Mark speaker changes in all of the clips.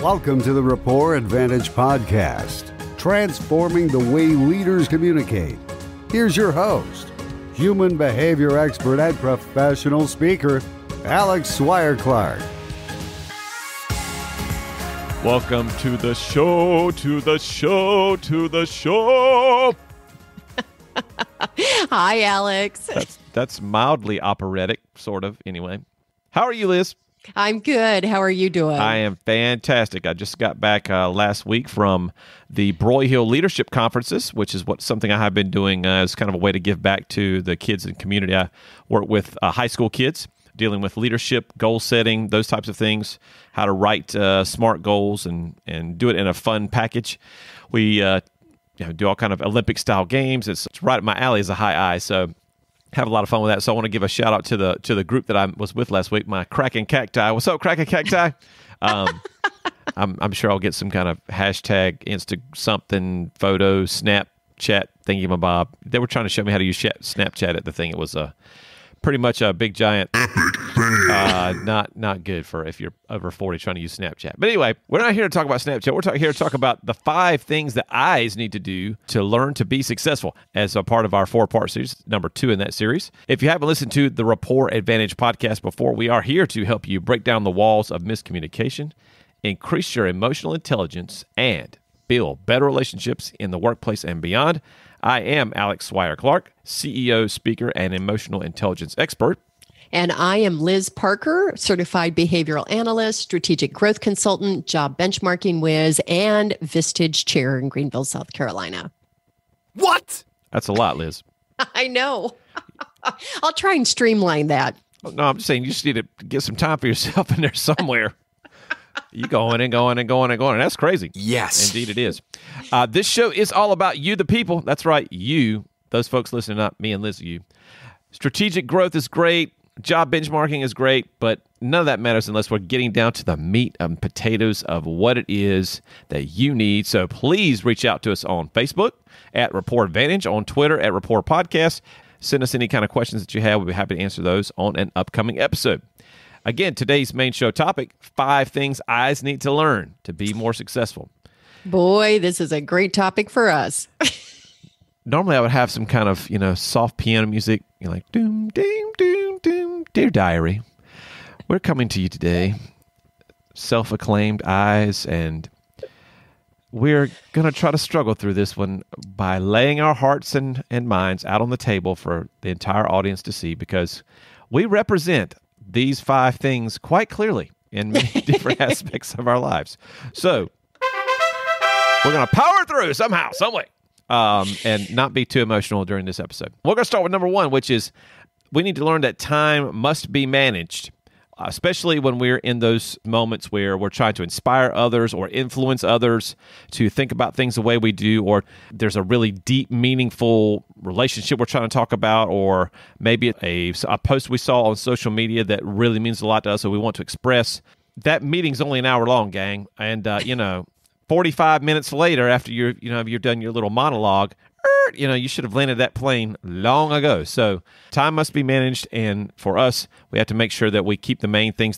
Speaker 1: Welcome to the Rapport Advantage podcast, transforming the way leaders communicate. Here's your host, human behavior expert and professional speaker, Alex Swire-Clark.
Speaker 2: Welcome to the show,
Speaker 3: Hi, Alex.
Speaker 2: That's mildly operatic, sort of, anyway. How are you, Liz?
Speaker 3: I'm good. How are you doing?
Speaker 2: I am fantastic. I just got back last week from the Broyhill Leadership Conferences, which is something I have been doing as kind of a way to give back to the kids in the community. I work with high school kids, dealing with leadership, goal setting, those types of things, how to write smart goals and do it in a fun package. We do all kind of Olympic-style games. It's right up my alley as a high I, so have a lot of fun with that. So I want to give a shout out to the group that I was with last week, my Kraken Cacti. What's up, Kraken Cacti? I'm sure I'll get some kind of hashtag Insta something photo Snapchat thingy bob. They were trying to show me how to use Snapchat at the thing. It was pretty much a big giant not good for if you're over 40 trying to use Snapchat. But anyway, we're not here to talk about Snapchat. We're here to talk about the 5 things that I's need to do to learn to be successful as a part of our 4-part series, number 2 in that series. If you haven't listened to the Rapport Advantage podcast before, we are here to help you break down the walls of miscommunication, increase your emotional intelligence, and build better relationships in the workplace and beyond. I am Alex Swire-Clark, CEO, speaker, and emotional intelligence expert.
Speaker 3: And I am Liz Parker, certified behavioral analyst, strategic growth consultant, job benchmarking whiz, and Vistage chair in Greenville, South Carolina.
Speaker 1: What?
Speaker 2: That's a lot, Liz.
Speaker 3: I know. I'll try and streamline that.
Speaker 2: No, I'm just saying you just need to get some time for yourself in there somewhere. You going and going and going and going. And that's crazy.
Speaker 1: Yes.
Speaker 2: Indeed it is. This show is all about you, the people. That's right. You, those folks listening, not me and Liz, you. Strategic growth is great. Job benchmarking is great, but none of that matters unless we're getting down to the meat and potatoes of what it is that you need. So please reach out to us on Facebook at Rapport Advantage, on Twitter at Rapport Podcast. Send us any kind of questions that you have. We'll be happy to answer those on an upcoming episode. Again, today's main show topic, 5 things I's need to learn to be more successful.
Speaker 3: Boy, this is a great topic for us.
Speaker 2: Normally I would have some kind of, soft piano music, like doom, doom, doom, doom. Dear diary, we're coming to you today, self-acclaimed I's, and we're going to try to struggle through this one by laying our hearts and minds out on the table for the entire audience to see, because we represent these 5 things quite clearly in many different aspects of our lives. So we're going to power through somehow, some way, and not be too emotional during this episode. We're going to start with number 1, which is we need to learn that time must be managed, especially when we're in those moments where we're trying to inspire others or influence others to think about things the way we do, or there's a really deep, meaningful relationship we're trying to talk about, or maybe a post we saw on social media that really means a lot to us, so we want to express. That meeting's only an hour long, gang, and 45 minutes later, after you've done your little monologue, you should have landed that plane long ago. So time must be managed, and for us, we have to make sure that we keep the main things,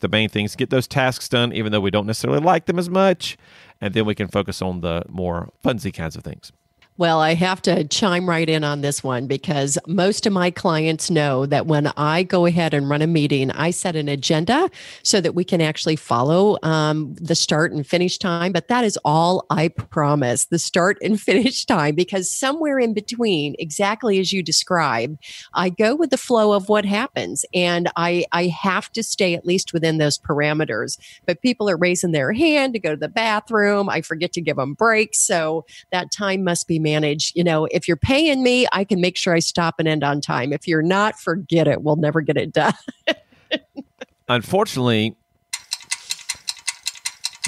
Speaker 2: get those tasks done, even though we don't necessarily like them as much, and then we can focus on the more funsy kinds of things.
Speaker 3: Well, I have to chime right in on this one because most of my clients know that when I go ahead and run a meeting, I set an agenda so that we can actually follow the start and finish time. But that is all I promise, the start and finish time, because somewhere in between, exactly as you describe, I go with the flow of what happens. And I have to stay at least within those parameters. But people are raising their hand to go to the bathroom. I forget to give them breaks. So that time must be manage. If you're paying me, I can make sure I stop and end on time. If you're not, forget it. We'll never get it done.
Speaker 2: Unfortunately,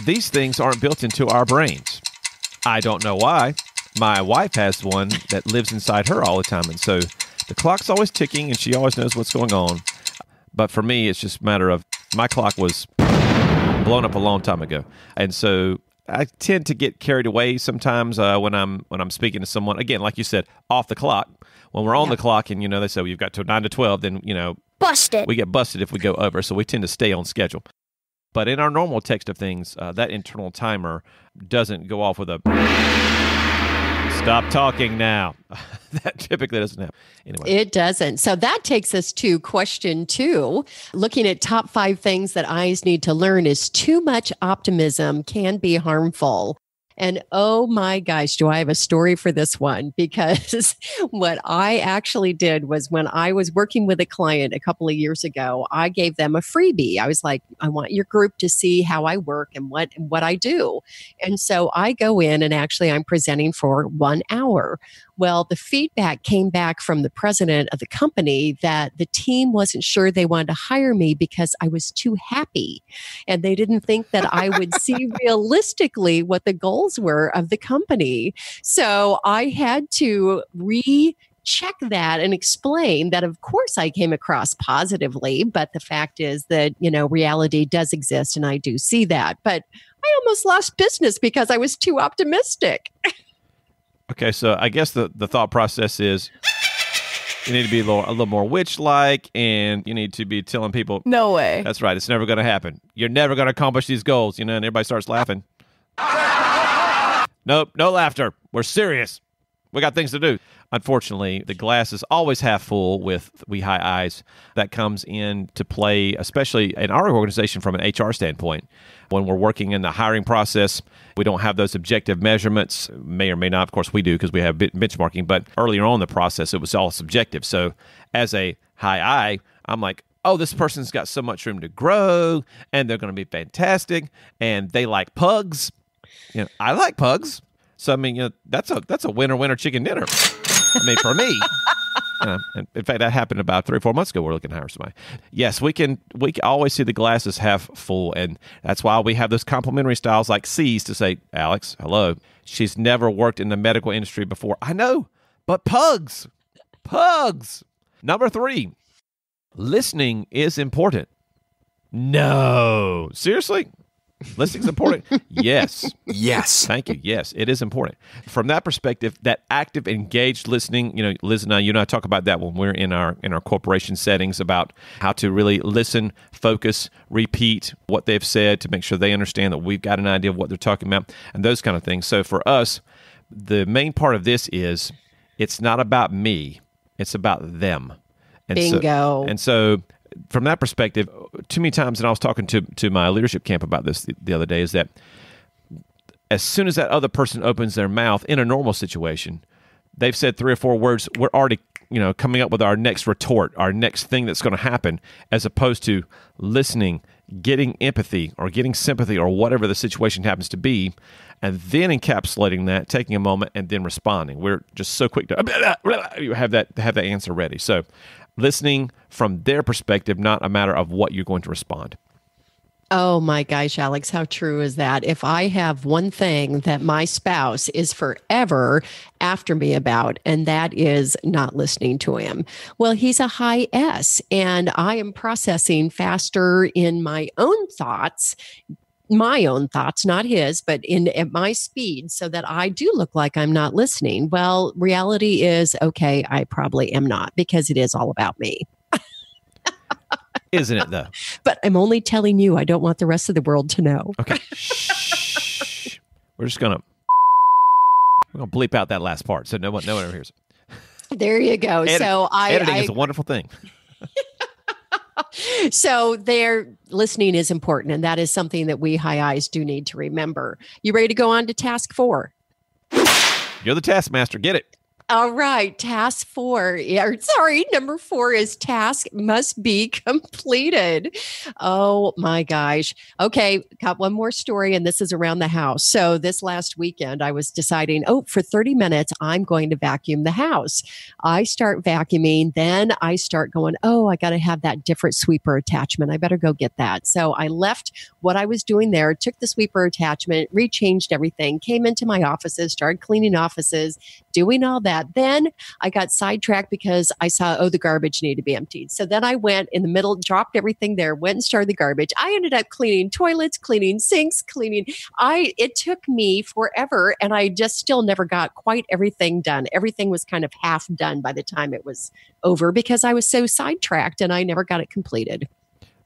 Speaker 2: these things aren't built into our brains. I don't know why. My wife has one that lives inside her all the time. And so the clock's always ticking and she always knows what's going on. But for me, it's just a matter of my clock was blown up a long time ago. And so I tend to get carried away sometimes when I'm speaking to someone, again, like you said, off the clock. When we're on the clock and, they say, well, you've got till 9 to 12, then,
Speaker 4: busted.
Speaker 2: We get busted if we go over. So we tend to stay on schedule. But in our normal text of things, that internal timer doesn't go off with a stop talking now. That typically doesn't happen. Anyway.
Speaker 3: It doesn't. So that takes us to question 2. Looking at top 5 things that eyes need to learn is too much optimism can be harmful. And oh my gosh, do I have a story for this one? Because what I actually did was when I was working with a client a couple of years ago, I gave them a freebie. I was like, I want your group to see how I work and what I do. And so I go in and actually I'm presenting for 1 hour. Well, the feedback came back from the president of the company that the team wasn't sure they wanted to hire me because I was too happy. And they didn't think that I would see realistically what the goals were of the company. So I had to check that and explain that, of course, I came across positively, but the fact is that, reality does exist and I do see that. But I almost lost business because I was too optimistic.
Speaker 2: Okay, so I guess the thought process is you need to be a little more witch-like, and you need to be telling people,
Speaker 4: no way.
Speaker 2: That's right, it's never going to happen. You're never going to accomplish these goals, and everybody starts laughing. Nope, no laughter. We're serious. We got things to do. Unfortunately, the glass is always half full with we high eyes. That comes into play, especially in our organization from an HR standpoint. When we're working in the hiring process, we don't have those objective measurements. May or may not. Of course, we do because we have benchmarking. But earlier on in the process, it was all subjective. So as a high eye, I'm like, oh, this person's got so much room to grow, and they're going to be fantastic, and they like pugs. I like pugs. So, that's a winner chicken dinner. For me. In fact, that happened about 3 or 4 months ago. We're looking to hire somebody. Yes, we can always see the glasses half full, and that's why we have those complimentary styles like C's to say, Alex, hello. She's never worked in the medical industry before. I know, but pugs. Number 3, listening is important. No. Seriously? Listening's important? Yes.
Speaker 5: Yes.
Speaker 2: Thank you. Yes, it is important. From that perspective, that active, engaged listening, Liz and I talk about that when we're in our corporation settings about how to really listen, focus, repeat what they've said to make sure they understand that we've got an idea of what they're talking about and those kind of things. So for us, the main part of this is it's not about me, it's about them. And
Speaker 3: Bingo.
Speaker 2: So from that perspective, too many times, and I was talking to my leadership camp about this the other day, is that as soon as that other person opens their mouth in a normal situation, they've said 3 or 4 words, we're already coming up with our next retort, our next thing that's going to happen, as opposed to listening, getting empathy or getting sympathy or whatever the situation happens to be, and then encapsulating that, taking a moment, and then responding. We're just so quick to have that answer ready. So listening from their perspective, not a matter of what you're going to respond.
Speaker 3: Oh my gosh, Alex, how true is that? If I have one thing that my spouse is forever after me about, and that is not listening to him. Well, he's a high S, and I am processing faster in my own thoughts, not his, but at my speed, so that I do look like I'm not listening. Well, reality is, okay, I probably am not, because it is all about me.
Speaker 2: Isn't it, though?
Speaker 3: But I'm only telling you. I don't want the rest of the world to know.
Speaker 2: Okay. Shh. We're going to bleep out that last part so no one ever hears it.
Speaker 3: There you go.
Speaker 2: Editing is a wonderful thing.
Speaker 3: So their listening is important, and that is something that we high eyes do need to remember. You ready to go on to task 4?
Speaker 2: You're the taskmaster. Get it.
Speaker 3: All right, task 4. Number 4 is task must be completed. Oh my gosh. Okay, got one more story, and this is around the house. So this last weekend, I was deciding, for 30 minutes, I'm going to vacuum the house. I start vacuuming, then I start going, I got to have that different sweeper attachment. I better go get that. So I left what I was doing there, took the sweeper attachment, rechanged everything, came into my offices, started cleaning offices, doing all that. Then I got sidetracked because I saw, the garbage needed to be emptied. So then I went in the middle, dropped everything there, went and started the garbage. I ended up cleaning toilets, cleaning sinks, it took me forever, and I just still never got quite everything done. Everything was kind of half done by the time it was over because I was so sidetracked and I never got it completed.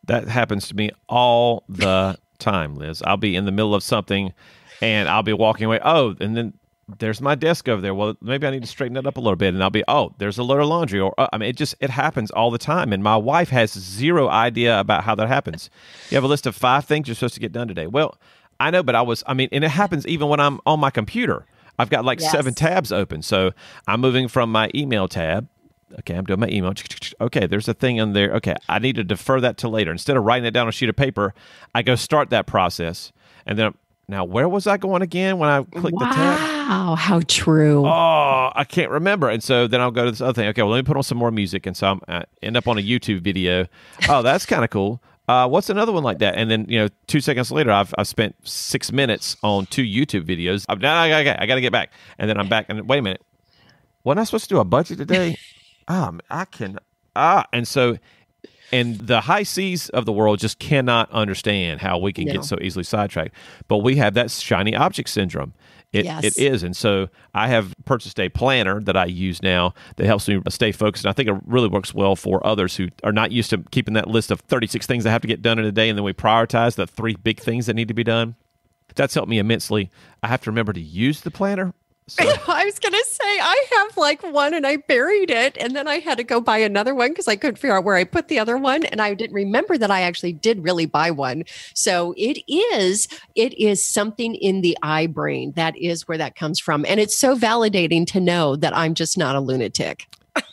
Speaker 2: That happens to me all the time, Liz. I'll be in the middle of something and I'll be walking away. Oh, and then there's my desk over there. Well, maybe I need to straighten that up a little bit. And I'll be, oh, there's a load of laundry. Or, it happens all the time. And my wife has zero idea about how that happens. You have a list of 5 things you're supposed to get done today. Well, I know, but and it happens even when I'm on my computer. I've got like 7 tabs open. So I'm moving from my email tab. Okay, I'm doing my email. Okay, there's a thing in there. Okay, I need to defer that to later. Instead of writing it down on a sheet of paper, I go start that process. And then, now where was I going again when I clicked the tab?
Speaker 3: Wow, how true.
Speaker 2: Oh, I can't remember. And so then I'll go to this other thing. Okay, well, let me put on some more music. And so I end up on a YouTube video. Oh, that's kind of cool. What's another one like that? And then, 2 seconds later, I've spent 6 minutes on 2 YouTube videos. I got to get back. And then I'm back. And wait a minute. Wasn't I supposed to do a budget today? And the high C's of the world just cannot understand how we can get so easily sidetracked. But we have that shiny object syndrome. It is. And so I have purchased a planner that I use now that helps me stay focused. And I think it really works well for others who are not used to keeping that list of 36 things that have to get done in a day. And then we prioritize the 3 big things that need to be done. That's helped me immensely. I have to remember to use the planner. So.
Speaker 3: I was going to say, I have like one and I buried it. And then I had to go buy another one because I couldn't figure out where I put the other one. And I didn't remember that I actually did really buy one. So it is something in the eye brain. That is where that comes from. And it's so validating to know that I'm just not a lunatic.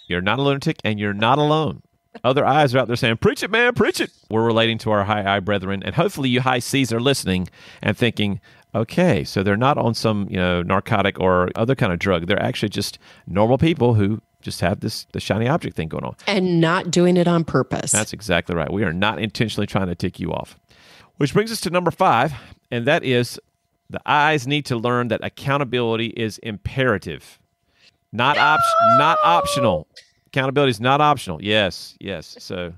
Speaker 2: You're not a lunatic and you're not alone. Other eyes are out there saying, preach it, man, preach it. We're relating to our high I brethren. And hopefully you high C's are listening and thinking, okay, so they're not on some, narcotic or other kind of drug. They're actually just normal people who just have the shiny object thing going on.
Speaker 3: And not doing it on purpose.
Speaker 2: That's exactly right. We are not intentionally trying to tick you off. Which brings us to number 5, and that is the eyes need to learn that accountability is imperative, not optional. Accountability is not optional. Yes. So...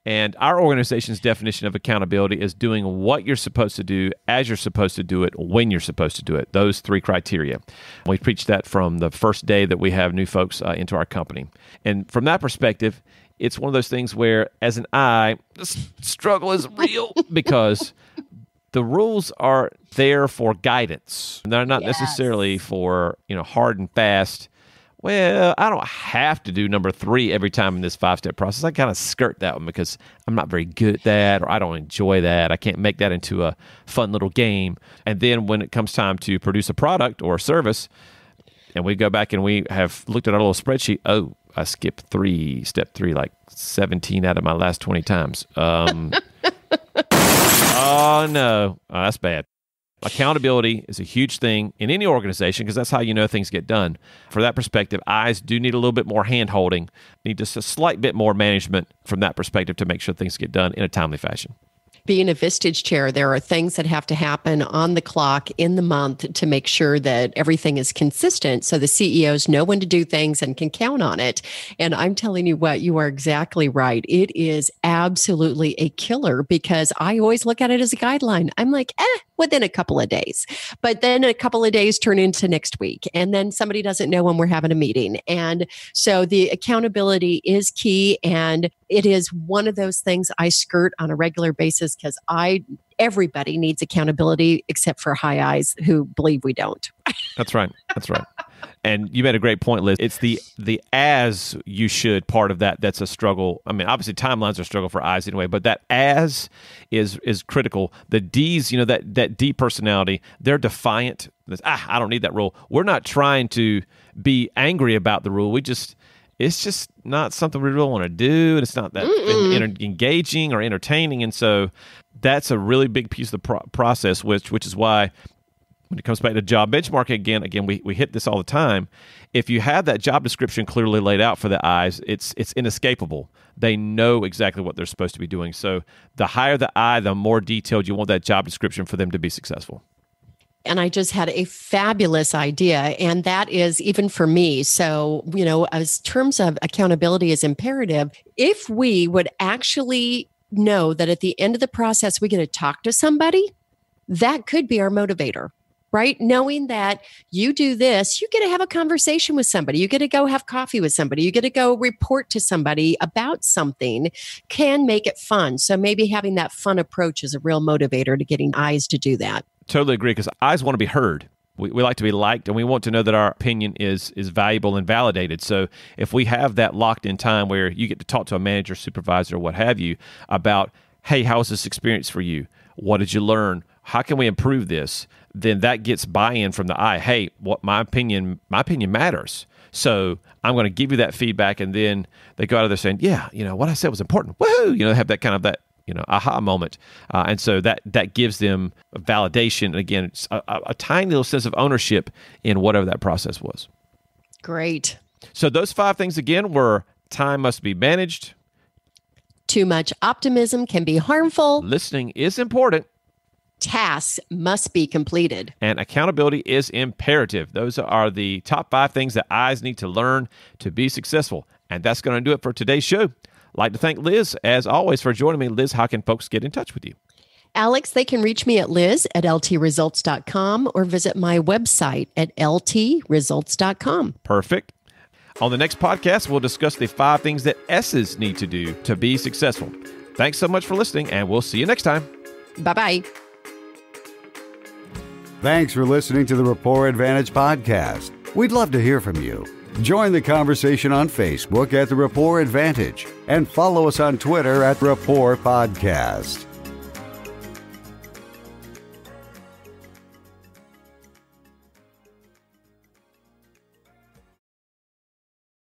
Speaker 2: And our organization's definition of accountability is doing what you're supposed to do, as you're supposed to do it, when you're supposed to do it. Those 3 criteria. We preach that from the first day that we have new folks into our company. And from that perspective, it's one of those things where, as an I, the struggle is real because the rules are there for guidance. They're not necessarily for, hard and fast. Well, I don't have to do number 3 every time in this 5-step process. I kind of skirt that one because I'm not very good at that, or I don't enjoy that. I can't make that into a fun little game. And then when it comes time to produce a product or a service, and we go back and we have looked at our little spreadsheet, oh, I skipped step 3, like 17 out of my last 20 times. Oh, no. Oh, that's bad. Accountability is a huge thing in any organization because that's how you know things get done. For that perspective, eyes do need a little bit more hand-holding, need just a slight bit more management from that perspective to make sure things get done in a timely fashion.
Speaker 3: Being a Vistage chair, there are things that have to happen on the clock in the month to make sure that everything is consistent so the CEOs know when to do things and can count on it. And I'm telling you what, you are exactly right. It is absolutely a killer because I always look at it as a guideline. I'm like, within a couple of days. But then a couple of days turn into next week. And then somebody doesn't know when we're having a meeting. And so the accountability is key. And it is one of those things I skirt on a regular basis because everybody needs accountability except for high eyes who believe we don't.
Speaker 2: That's right. And you made a great point, Liz. It's the as you should part of that's a struggle. I mean, obviously timelines are a struggle for eyes anyway, but that as is critical. The D's, that D personality, they're defiant. I don't need that rule. We're not trying to be angry about the rule. It's just not something we really want to do. And it's not that engaging or entertaining. And so that's a really big piece of the process, which is why when it comes back to job benchmarking, again, we hit this all the time. If you have that job description clearly laid out for the eyes, it's inescapable. They know exactly what they're supposed to be doing. So the higher the eye, the more detailed you want that job description for them to be successful.
Speaker 3: And I just had a fabulous idea, and that is even for me. So, as terms of accountability is imperative, if we would actually know that at the end of the process, we get to talk to somebody, that could be our motivator. right? Knowing that you do this, you get to have a conversation with somebody. You get to go have coffee with somebody. You get to go report to somebody about something can make it fun. So maybe having that fun approach is a real motivator to getting eyes to do that.
Speaker 2: Totally agree, because eyes want to be heard. We like to be liked, and we want to know that our opinion is valuable and validated. So if we have that locked in time where you get to talk to a manager, supervisor, what have you, about, hey, how was this experience for you? What did you learn? How can we improve this? Then that gets buy-in from the eye. Hey, what my opinion matters. So I'm going to give you that feedback, and then they go out of there saying, yeah, what I said was important. Woohoo! They have that kind of that aha moment. And so that gives them validation. And again, it's a tiny little sense of ownership in whatever that process was.
Speaker 3: Great.
Speaker 2: So those 5 things again were: time must be managed.
Speaker 3: Too much optimism can be harmful.
Speaker 2: Listening is important.
Speaker 3: Tasks must be completed.
Speaker 2: And accountability is imperative. Those are the top 5 things that eyes need to learn to be successful. And that's going to do it for today's show. I'd like to thank Liz, as always, for joining me. Liz, how can folks get in touch with you?
Speaker 3: Alex, they can reach me at liz@ltresults.com or visit my website at ltresults.com.
Speaker 2: Perfect. On the next podcast, we'll discuss the 5 things that S's need to do to be successful. Thanks so much for listening, and we'll see you next time.
Speaker 3: Bye-bye.
Speaker 1: Thanks for listening to the Rapport Advantage podcast. We'd love to hear from you. Join the conversation on Facebook at The Rapport Advantage and follow us on Twitter at Rapport Podcast.